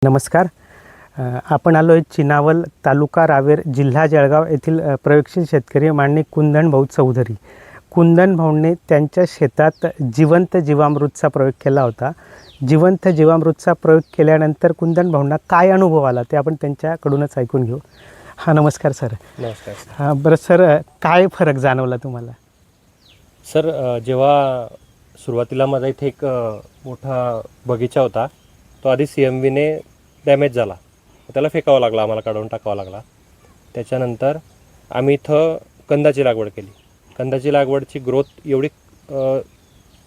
नमस्कार. आपण आलो आहे चिनावल, तालुका रावेर, जिल्हा जळगाव येथील प्रयोगशील शेतकरी माननीय कुंदन भाऊ चौधरी. कुंदन भाऊंनी त्यांच्या शेतात जिवंत जीवामृतचा प्रयोग केला होता. जिवंत जीवामृतचा प्रयोग केल्यानंतर कुंदन भाऊंना काय अनुभव आला ते आपण त्यांच्याकडूनच ऐकून घेऊ. हां, नमस्कार सर. नमस्कार. हां, बरं सर, काय फरक जाणवला तुम्हाला? सर, जेव्हा सुरुवातीला माझा इथे एक मोठा बगीचा होता, तो आधी CMVने डॅमेज झाला, त्याला फेकावा लागला, आम्हाला काढून टाकावा लागला. त्याच्यानंतर आम्ही इथं कंदाची लागवड केली. कंदाची लागवडची ग्रोथ एवढी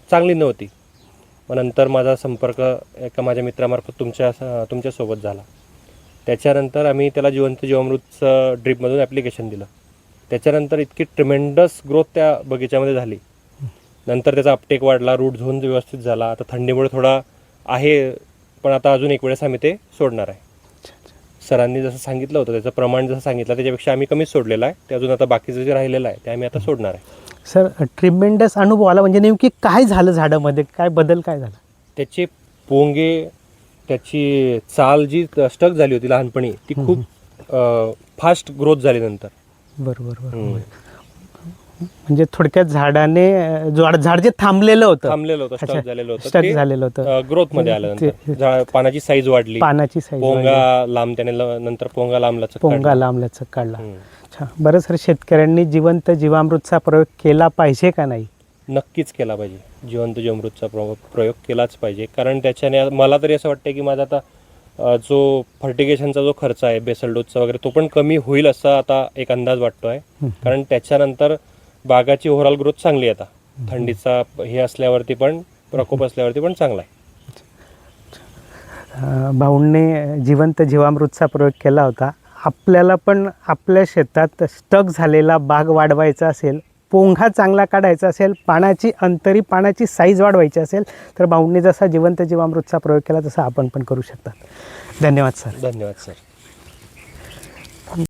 चांगली नव्हती. मग नंतर माझा संपर्क एका माझ्या मित्रामार्फत तुमच्यासोबत झाला. त्याच्यानंतर आम्ही त्याला जिवंत जीवामृतचं ड्रीपमधून ॲप्लिकेशन दिलं. त्याच्यानंतर इतकी ट्रिमेंडस ग्रोथ त्या बगीच्यामध्ये झाली. नंतर त्याचा अपटेक वाढला, रूट झोन व्यवस्थित झाला. आता थंडीमुळे थोडा आहे, पण आता अजून एक वेळेस आम्ही ते सोडणार आहे. सरांनी जसं सांगितलं होतं, त्याचं प्रमाण जसं सांगितलं त्याच्यापेक्षा आम्ही कमीच सोडलेलं आहे. ते अजून आता बाकीचं जे राहिलेलं आहे ते आम्ही आता सोडणार आहे. सर, ट्रिमेंडस अनुभव आला म्हणजे नेमकी काय झालं, झाडामध्ये काय बदल काय झाला? त्याचे पोंगे, त्याची चाल जी स्टक झाली होती लहानपणी, ती खूप फास्ट ग्रोथ झाली नंतर. बरोबर. म्हणजे थोडक्यात झाडाने झाड जे थांबलेलं होतं, स्टक झालेलं होतं, ग्रोथ मध्ये आलं. नंतर पानाची साईज वाढली, पोंगा लांब, त्याने नंतर पोंगा लांबलचक काढला. अच्छा, बरं सर, शेतकऱ्यांनी जिवंत जीवामृतचा प्रयोग केला पाहिजे का नाही? नक्कीच केला पाहिजे. जिवंत जीवामृतचा प्रयोग केलाच पाहिजे. कारण त्याच्याने मला तरी असं वाटतं की माझा आता जो फर्टिगेशनचा जो खर्च आहे, बेसल डोसचा वगैरे, तो पण कमी होईल असा आता एक अंदाज वाटतो आहे. कारण त्याच्यानंतर बागाची ओव्हरऑल ग्रोथ चांगली आहे. आता थंडीचा हे असल्यावरती पण, प्रकोप असल्यावरती पण चांगला आहे. भाऊंनी जिवंत जीवामृतचा प्रयोग केला होता. आपल्याला पण आपल्या शेतात स्टक झालेला बाग वाढवायचा असेल, पोंगा चांगला काढायचा असेल, पानाची साईज वाढवायची असेल, तर भाऊंनी जसा जिवंत जीवामृतचा प्रयोग केला तसा आपण पण करू शकतात. धन्यवाद सर. धन्यवाद सर.